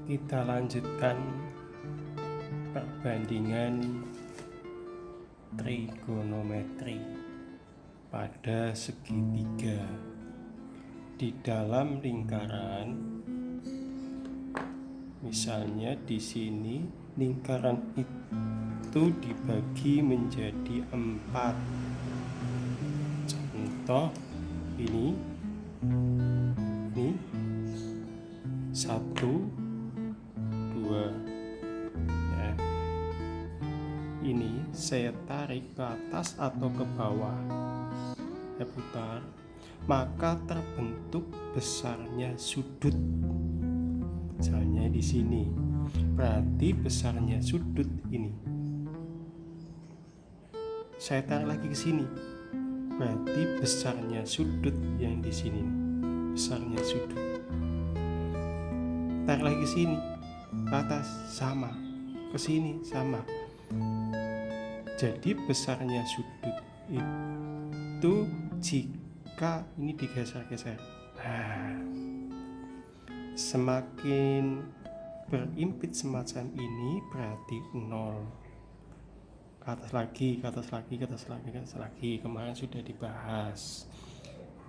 Kita lanjutkan perbandingan trigonometri pada segitiga. Di dalam lingkaran, misalnya di sini lingkaran itu dibagi menjadi 4. Contoh ini 1, 2 ya. Ini saya tarik ke atas atau ke bawah, saya putar, maka terbentuk besarnya sudut. Misalnya di sini, berarti besarnya sudut ini. Saya tarik lagi ke sini, berarti besarnya sudut yang di sini, besarnya sudut. Tarik lagi ke sini, ke atas sama, ke sini sama. Jadi besarnya sudut itu jika ini digeser-geser, semakin berimpit semacam ini berarti 0. Ke atas lagi, ke atas lagi, ke atas lagi, ke atas lagi. Kemarin sudah dibahas.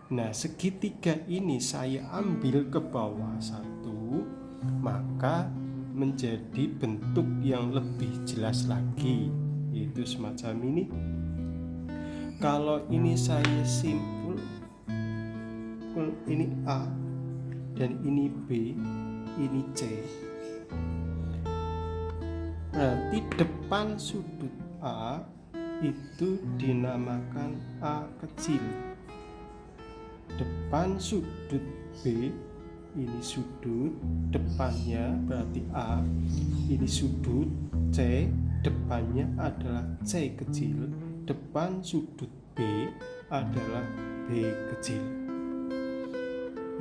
Nah, segitiga ini saya ambil ke bawah 1, maka menjadi bentuk yang lebih jelas lagi, yaitu semacam ini. Kalau ini saya simpul, ini A dan ini B, ini C, berarti depan sudut A itu dinamakan A kecil. Depan sudut B, ini sudut depannya berarti A, ini sudut C, depannya adalah C kecil, depan sudut B adalah B kecil.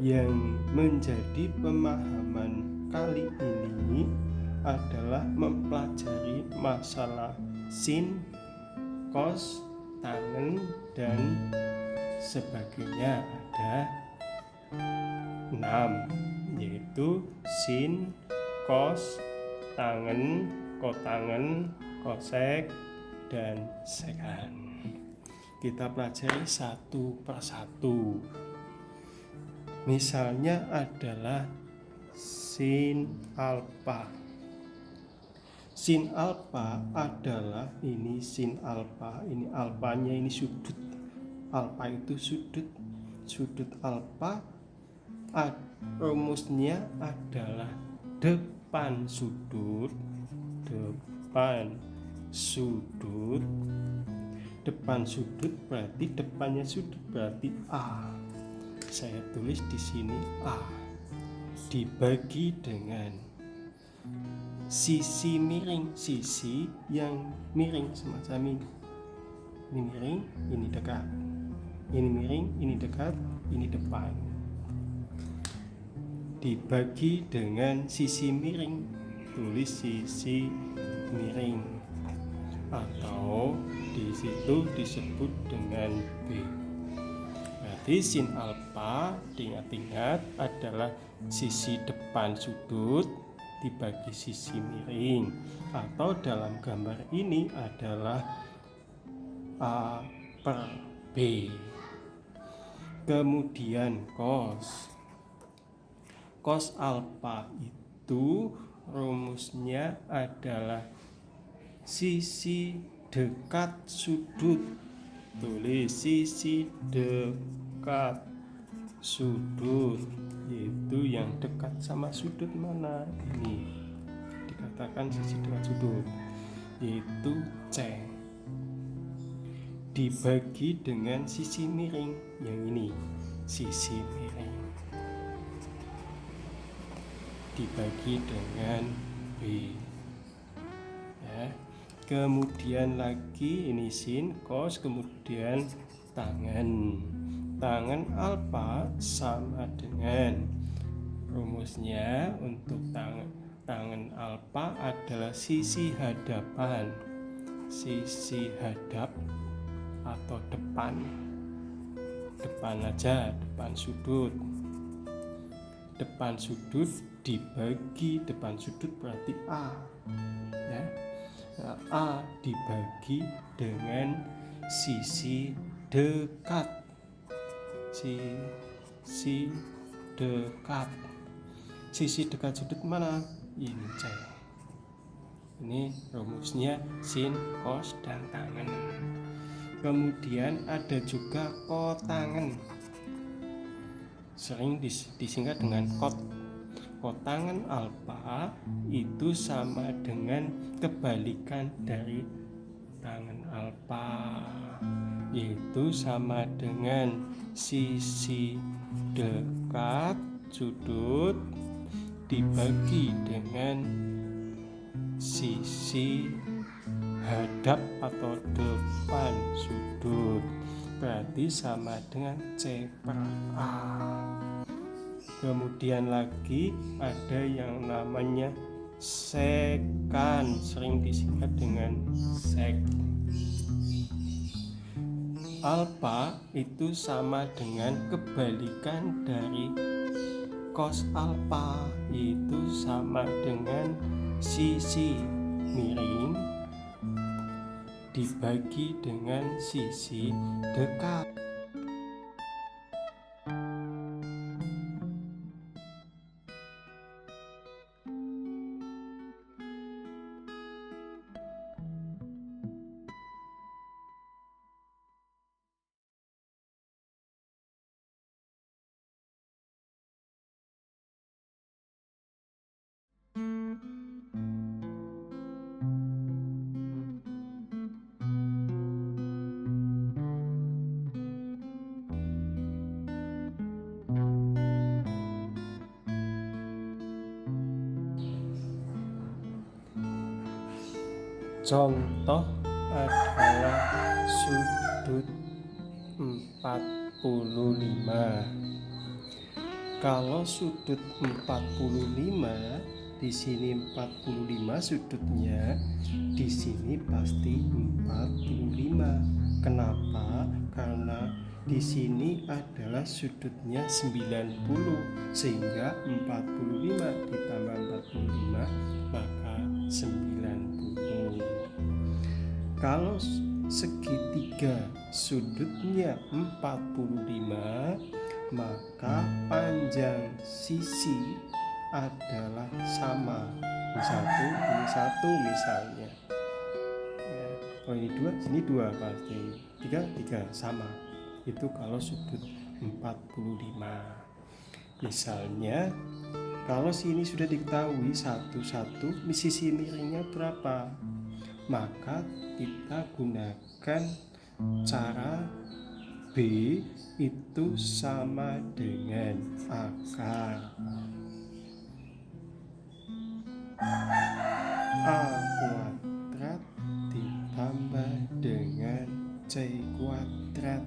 Yang menjadi pemahaman kali ini adalah mempelajari masalah sin, cos, tangen, dan sebagainya. Ada 6, yaitu sin, cos, tangen, kotangen, kosek, dan sekan. Kita pelajari satu persatu. Misalnya adalah sin alfa. Sin alfa adalah ini sin alfa, ini alfanya, ini sudut. Alfa itu sudut. Sudut alfa rumusnya adalah depan sudut, depan sudut, depan sudut berarti depannya sudut berarti A. Saya tulis di sini A dibagi dengan sisi miring, sisi yang miring semacam ini. Ini miring, ini dekat. Ini miring, ini dekat, ini depan. Dibagi dengan sisi miring, tulis sisi miring, atau di situ disebut dengan B. Berarti sin alfa, diingat-ingat, adalah sisi depan sudut dibagi sisi miring, atau dalam gambar ini adalah A per B. Kemudian cos. Cos alfa itu rumusnya adalah sisi dekat sudut. Tulis sisi dekat sudut, yaitu yang dekat sama sudut mana? Ini dikatakan sisi dekat sudut, yaitu C, dibagi dengan sisi miring yang ini, sisi miring, dibagi dengan B ya. Kemudian lagi ini sin, cos, kemudian tangen. Tangen alfa sama dengan rumusnya untuk tangen alfa adalah sisi hadapan, sisi hadap atau depan aja, depan sudut. depan sudut dibagi depan sudut berarti A, ya. Nah, A dibagi dengan sisi dekat, sisi dekat. Sisi dekat sudut mana? Ini C. Ini rumusnya sin, cos, dan tangen. Kemudian ada juga kotangen, sering disingkat dengan kot. Kotangen alfa itu sama dengan kebalikan dari tangen alfa, yaitu sama dengan sisi dekat sudut dibagi dengan sisi hadap atau depan sudut, berarti sama dengan C per A. Kemudian lagi ada yang namanya sekan, sering disingkat dengan sek. Alfa itu sama dengan kebalikan dari cos alfa, itu sama dengan sisi miring dibagi dengan sisi dekat. Contoh adalah sudut 45. Kalau sudut 45, di sini 45 sudutnya, di sini pasti 45. Kenapa? Karena di sini adalah sudutnya 90, sehingga 45 ditambah 45 maka 90. Kalau segitiga sudutnya 45, maka panjang sisi adalah sama. Ini satu misalnya. Ya. Oh ini 2, sini 2 pasti. 3 sama. Itu kalau sudut 45. Misalnya kalau sini sudah diketahui satu sisi miringnya berapa, maka kita gunakan cara B itu sama dengan akar A kuadrat ditambah dengan C kuadrat.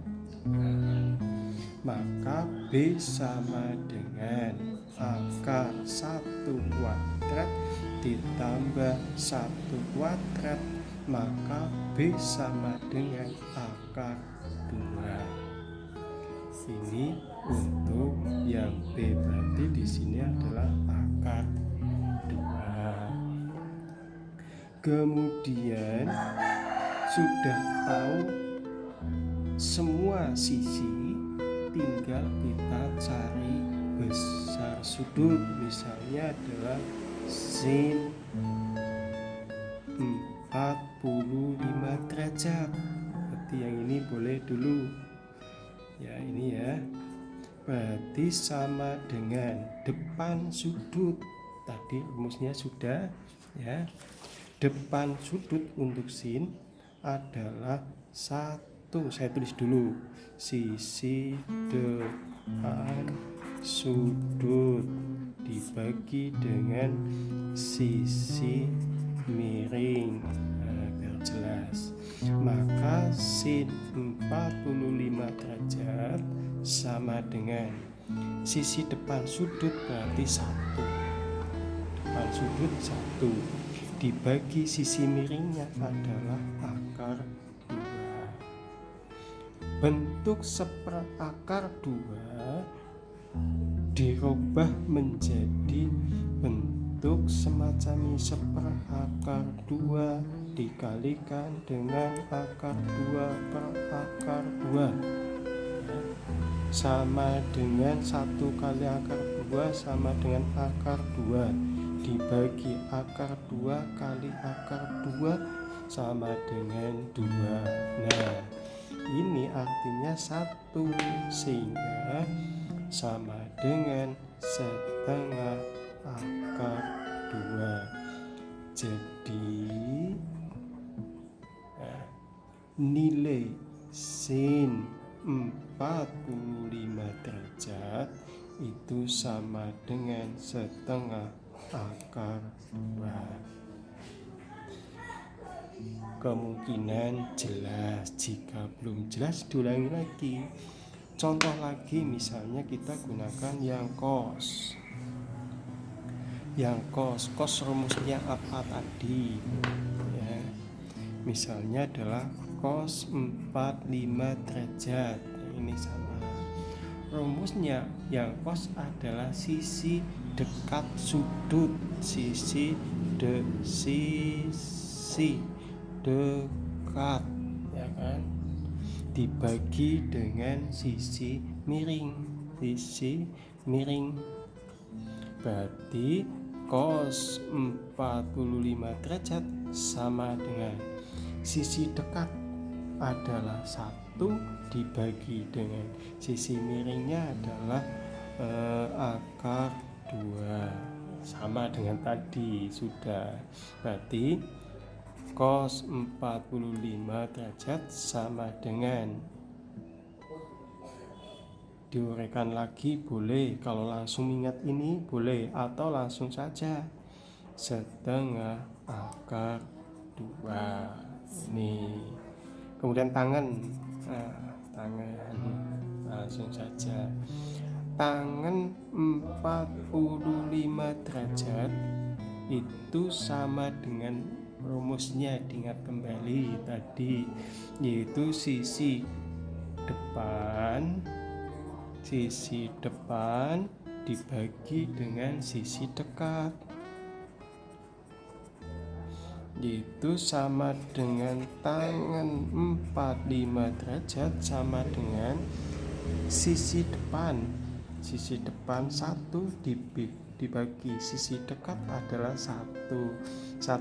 Maka B sama dengan akar 1 kuadrat ditambah 1 kuadrat, maka B sama dengan akar 2. Ini untuk yang B, berarti di sini adalah akar 2. Kemudian sudah tahu semua sisi, tinggal kita cari besar sudut. Misalnya adalah sin 45 derajat. Berarti yang ini boleh dulu. Ya ini ya. Berarti sama dengan depan sudut. Tadi rumusnya sudah ya. Depan sudut untuk sin adalah 1. Saya tulis dulu. Sisi depan sudut dibagi dengan sisi miring. Biar jelas. Maka sin 45 derajat sama dengan sisi depan sudut berarti 1. Depan sudut 1 dibagi sisi miringnya adalah akar 2. Bentuk seperakar 2 dirubah menjadi bentuk semacam ini, seperakar 2 dikalikan dengan akar 2 per akar 2 sama dengan 1 kali akar 2 sama dengan akar 2 dibagi akar 2 kali akar 2 sama dengan 2. Nah, ini artinya 1, sehingga sama dengan setengah akar 2. Jadi nilai sin 45 derajat itu sama dengan setengah akar 2. Kemungkinan jelas. Jika belum jelas, diulangi lagi. Contoh lagi, misalnya kita gunakan yang cos. Cos rumusnya apa tadi? Ya, misalnya adalah cos 45 derajat. Ini sama. Rumusnya yang cos adalah sisi dekat sudut, sisi dekat, ya kan, dibagi dengan sisi miring. Berarti cos 45 derajat sama dengan sisi dekat adalah 1 dibagi dengan sisi miringnya adalah akar 2, sama dengan tadi sudah. Berarti cos 45 derajat sama dengan, diuraikan lagi boleh, kalau langsung ingat ini boleh, atau langsung saja setengah akar 2 ini. Kemudian tangan langsung saja. Tangan 45 derajat itu sama dengan rumusnya, diingat kembali tadi, yaitu sisi depan dibagi dengan sisi dekat, yaitu sama dengan tangan 45 derajat sama dengan sisi depan 1 dibagi sisi dekat adalah 1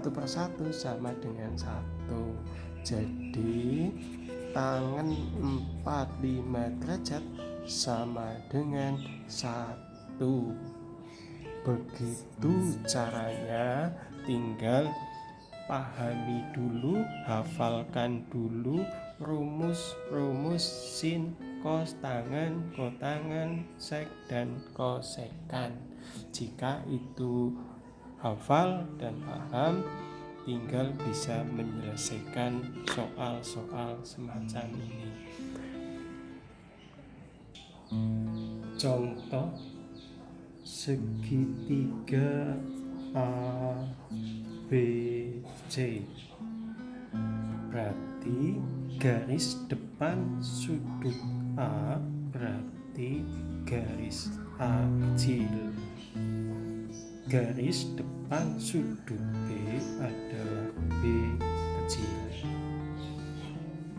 per 1 sama dengan 1. Jadi tangan 45 derajat sama dengan 1. Begitu caranya, tinggal pahami dulu, hafalkan dulu rumus sin, cos, tangan, kotangan, sek, dan kosekan. Jika itu hafal dan paham, tinggal bisa menyelesaikan soal-soal semacam ini. Contoh segitiga ABC, berarti garis depan sudut A berarti garis A kecil, garis depan sudut B adalah B kecil,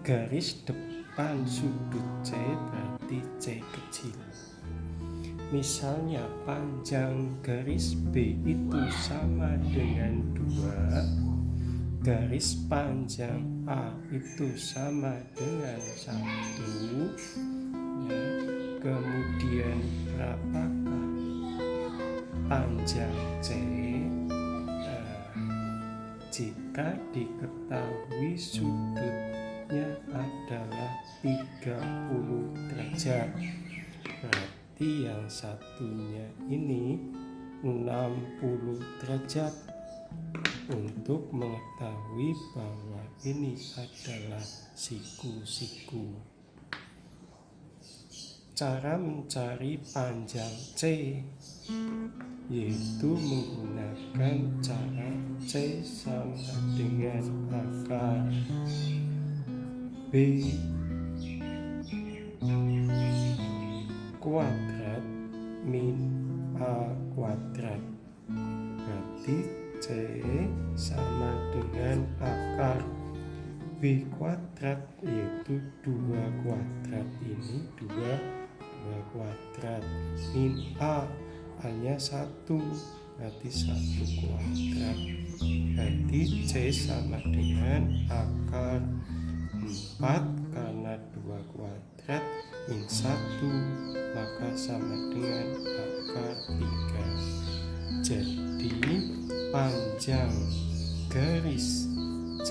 garis depan sudut C berarti C kecil. Misalnya panjang garis B itu sama dengan 2, garis panjang A itu sama dengan 1, ya. Kemudian berapakah panjang C? Jika diketahui sudutnya adalah 30 derajat, berarti yang satunya ini 60 derajat. Untuk mengetahui bahwa ini adalah siku-siku, cara mencari panjang C yaitu menggunakan cara C sama dengan akar B kuadrat min A kuadrat. Berarti C sama dengan akar B kuadrat, yaitu 2 kuadrat. Ini 2 kuadrat. Min A, A-nya 1, berarti 1 kuadrat. Berarti C sama dengan akar 4, karena 2 kuadrat min 1, maka sama dengan akar 3. Jadi panjang garis C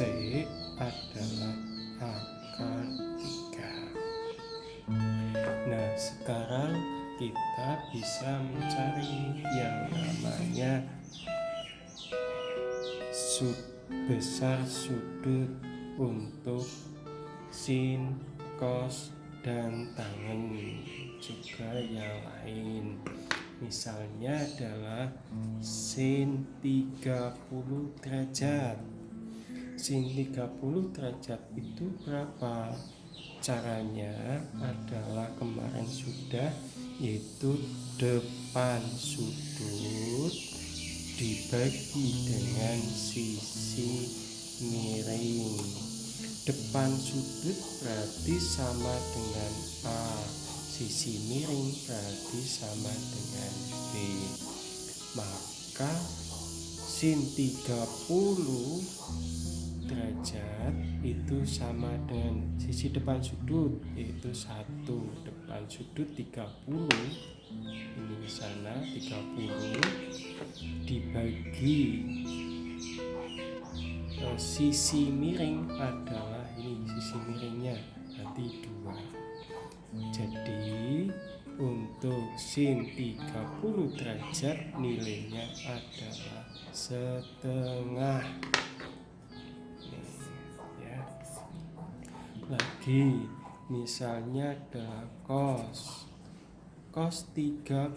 adalah akar 3. Nah, sekarang kita bisa mencari yang namanya besar sudut untuk sin, cos, dan tangen, juga yang lain. Misalnya adalah sin 30 derajat. Sin 30 derajat itu berapa? Caranya adalah kemarin sudah, yaitu depan sudut dibagi dengan sisi miring. Depan sudut berarti sama dengan A, sisi miring berarti sama dengan B. Maka sin 30 derajat itu sama dengan sisi depan sudut, yaitu 1. Depan sudut 30, ini di sana 30 dibagi sisi miring adalah ini, sisi miringnya berarti 2. Jadi untuk sin 30 derajat nilainya adalah setengah. Lagi misalnya ada cos 30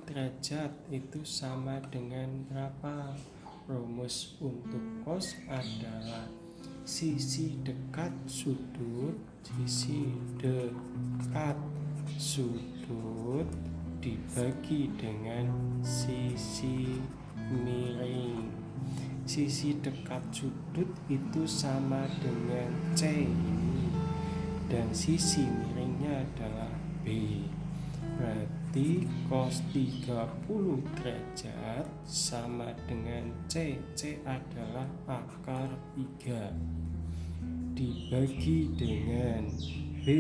derajat itu sama dengan berapa? Rumus untuk cos adalah sisi dekat sudut dibagi dengan sisi miring. Sisi dekat sudut itu sama dengan C ini, dan sisi miringnya adalah B. Berarti cos 30 derajat sama dengan C. C adalah akar 3 dibagi dengan B,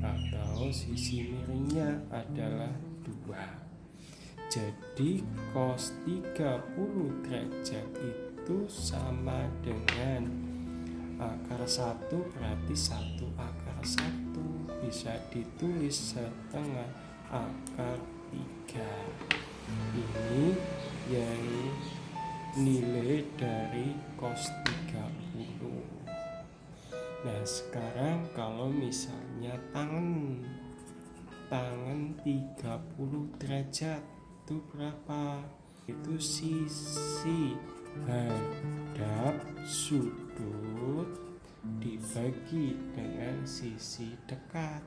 atau sisi miringnya adalah 2. Jadi cos 30 derajat itu sama dengan akar 1, berarti 1 akar 1 bisa ditulis setengah akar 3. Ini yang nilai dari cos 30. Nah, sekarang kalau misalnya tangen 30 derajat itu berapa? Itu sisi hadap sudut dibagi dengan sisi dekat.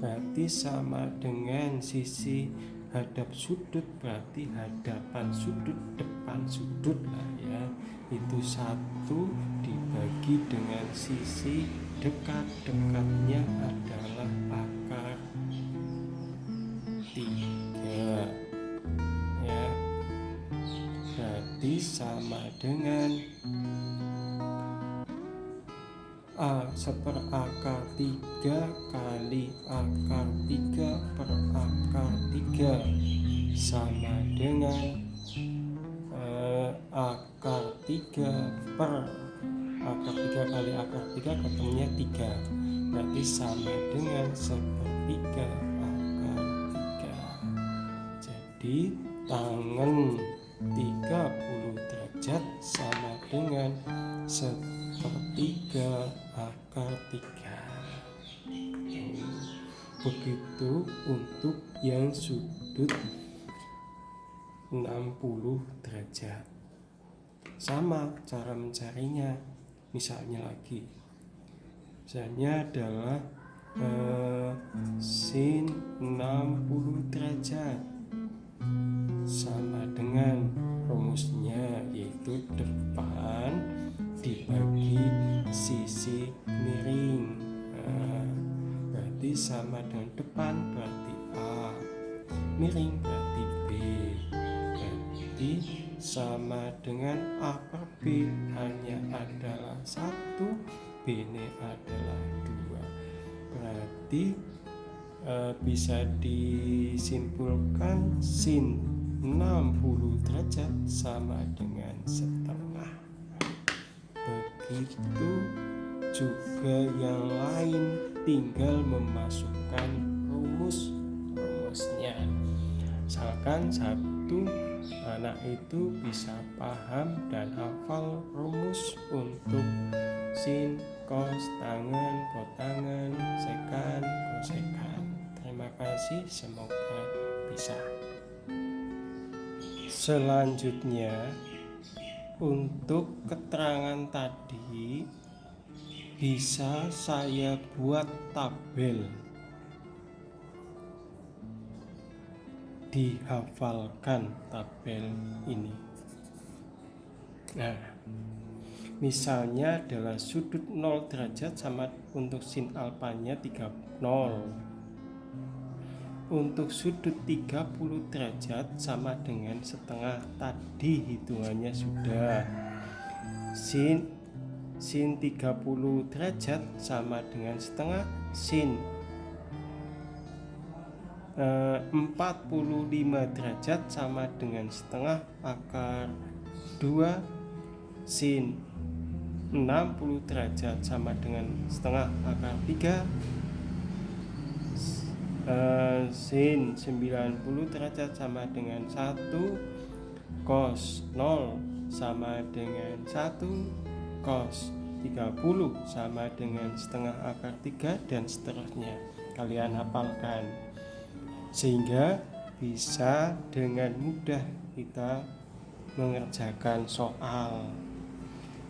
Berarti sama dengan sisi hadap sudut, berarti hadapan sudut, depan sudut lah ya. Itu 1 dibagi dengan sisi dekat. Dekatnya adalah akar 3 ya. Berarti sama dengan A seperakar 3 kali akar 3 per akar 3 sama dengan akar 3 per akar 3 kali akar 3 ketemunya 3, berarti sama dengan 1/3 akar 3. Jadi tangen 30 derajat sama dengan 1/3 akar 3. Begitu untuk yang sudut 60 derajat. Sama cara mencarinya. Misalnya adalah sin 60 derajat sama dengan rumusnya, yaitu depan dibagi sisi miring. Berarti sama dengan depan berarti A, miring berarti B, berarti sama dengan A per B hanya adalah 1, B ini adalah 2. Berarti bisa disimpulkan sin 60 derajat sama dengan setengah. Begitu juga yang lain, tinggal memasukkan rumusnya. Misalkan satu anak itu bisa paham dan hafal rumus untuk sin, cos, tangen, kotangen, sekan, kosekan. Terima kasih, semoga bisa. Selanjutnya, untuk keterangan tadi bisa saya buat tabel, dihafalkan tabel ini. Nah, misalnya adalah sudut 0 derajat sama untuk sin alfanya 30. Untuk sudut 30 derajat sama dengan setengah. Tadi hitungannya sudah. Sin 30 derajat sama dengan setengah. Sin 45 derajat sama dengan setengah akar 2. Sin 60 derajat sama dengan setengah akar 3. Sin 90 derajat sama dengan 1. Cos 0 sama dengan 1. Cos 30 sama dengan setengah akar 3, dan seterusnya. Kalian hafalkan sehingga bisa dengan mudah kita mengerjakan soal.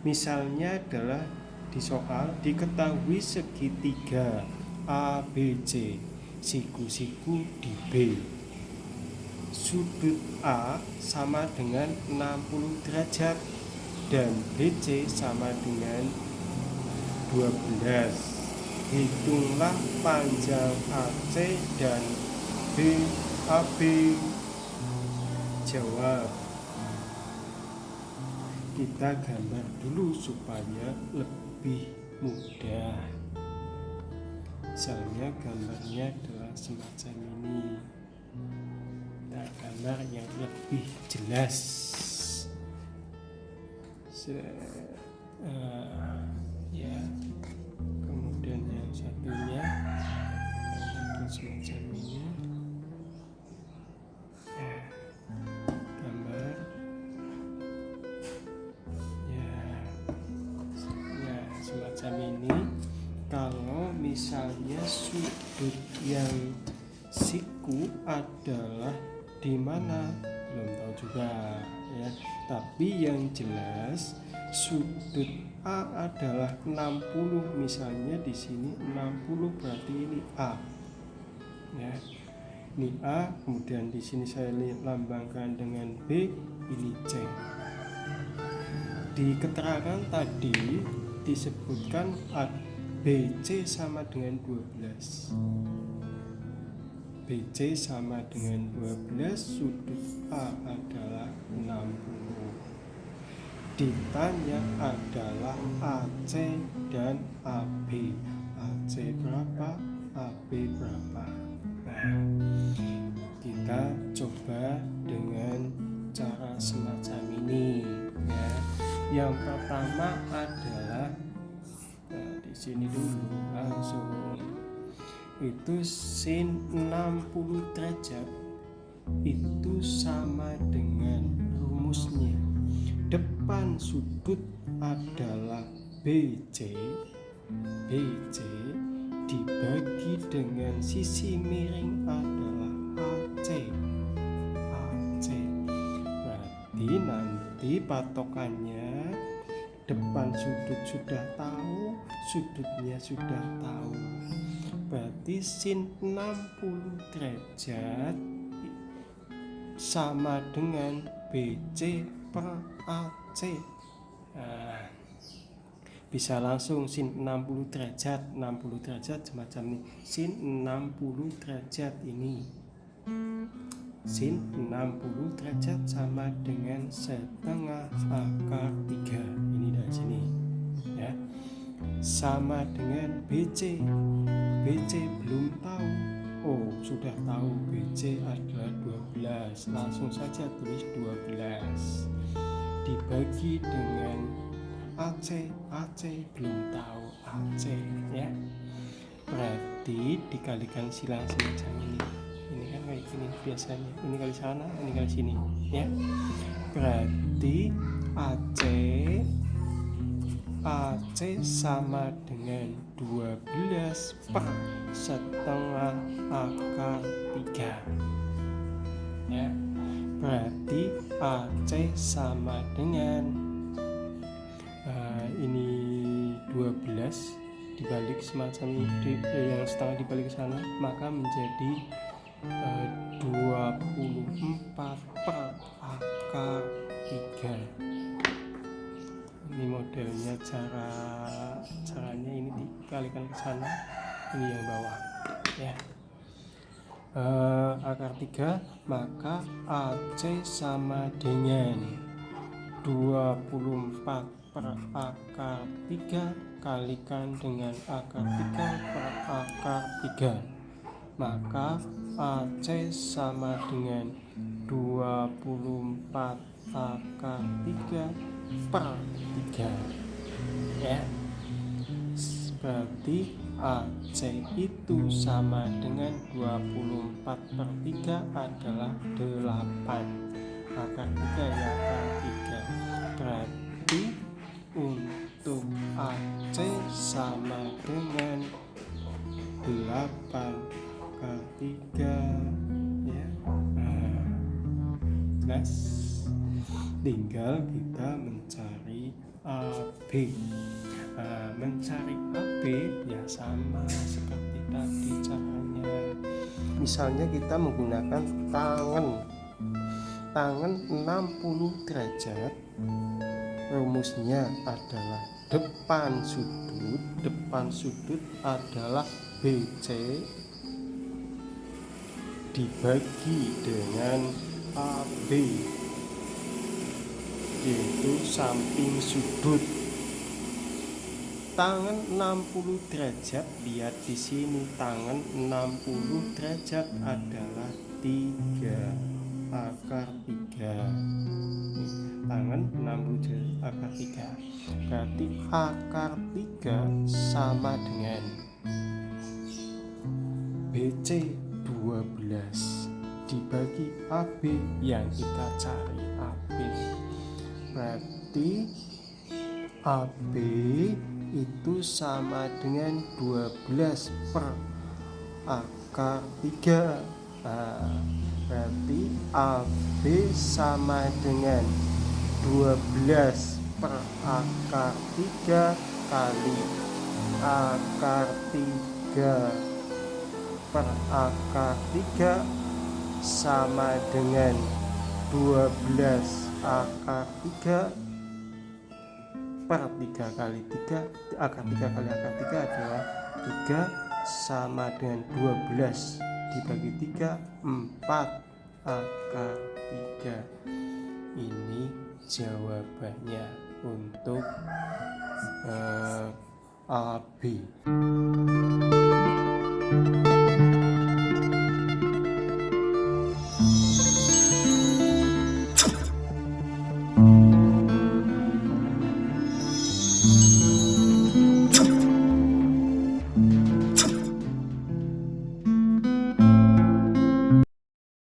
Misalnya adalah di soal diketahui segitiga ABC, siku-siku di B. Sudut A sama dengan 60 derajat dan BC sama dengan 12. Hitunglah panjang AC dan BAB. Jawab. Kita gambar dulu supaya lebih mudah. Misalnya gambarnya adalah semacam ini. Kita gambar yang lebih jelas. Ya, kemudian yang satunya semacam ini. Gambar ya semacam ini. Kalau misalnya sudut yang siku adalah di mana, belum tahu juga ya. Tapi yang jelas sudut A adalah 60, misalnya di sini 60 berarti ini A. Ya. Ini A, kemudian di sini saya lambangkan dengan B, ini C. Di keterangan tadi disebutkan BC sama dengan 12. BC sama dengan 12, sudut A adalah 60. Ditanya adalah AC dan AB. AC berapa, AB berapa. Nah, kita coba dengan cara semacam ini ya. Yang pertama adalah di sini dulu langsung. Itu sin 60 derajat itu sama dengan rumusnya. Depan sudut adalah BC dibagi dengan sisi miring adalah AC. Berarti nanti patokannya depan sudut sudah tahu, sudutnya sudah tahu. berarti sin 60 derajat sama dengan BC per AC. Nah, bisa langsung sin 60 derajat semacam ini. Sin 60 derajat ini, sin 60 derajat sama dengan setengah akar 3. Ini dari sini ya, sama dengan BC. BC belum tahu. Oh, sudah tahu BC adalah 12. Langsung saja tulis 12 dibagi dengan AC. AC belum tahu AC ya. Berarti dikalikan silang semacam ini. Ini kan kayak gini biasanya. Ini kali sana, ini kali sini ya. Berarti AC sama dengan 12 per setengah akar 3 ya. Berarti AC sama dengan ini 12 dibalik semacam ini, yang setengah dibalik ke sana, maka menjadi 24 per akar 3. Ini modelnya, caranya ini dikalikan ke sana, ini yang bawah ya. Akar 3, maka AC sama dengan 24 per akar 3 kalikan dengan akar 3 per akar 3, maka AC sama dengan 24 akar 3 per 3 ya. Berarti AC itu sama dengan 24 per 3 adalah 8. Akar 3 ya, akar 3. Berarti untuk AC sama dengan 8 akar 3 ya. Jelas. Tinggal kita mencari AB. Mencari AB ya sama seperti tadi caranya. Misalnya kita menggunakan tangan 60 derajat. Rumusnya adalah depan sudut adalah BC dibagi dengan AB, yaitu samping sudut. Tangan 60 derajat, lihat di sini, tangan 60 derajat adalah 3 akar 3. Tangan 60 derajat akar 3. Berarti akar 3 sama dengan BC 12 dibagi AB yang kita cari AB. Berarti AB itu sama dengan 12 per akar 3. Berarti AB sama dengan 12 per akar 3 kali akar 3 per akar 3 sama dengan 12 akar 3 per 3 kali 3. Akar 3 kali akar 3 adalah 3 sama dengan 12 dibagi 3, 4 akar 3. Ini jawabannya untuk AB.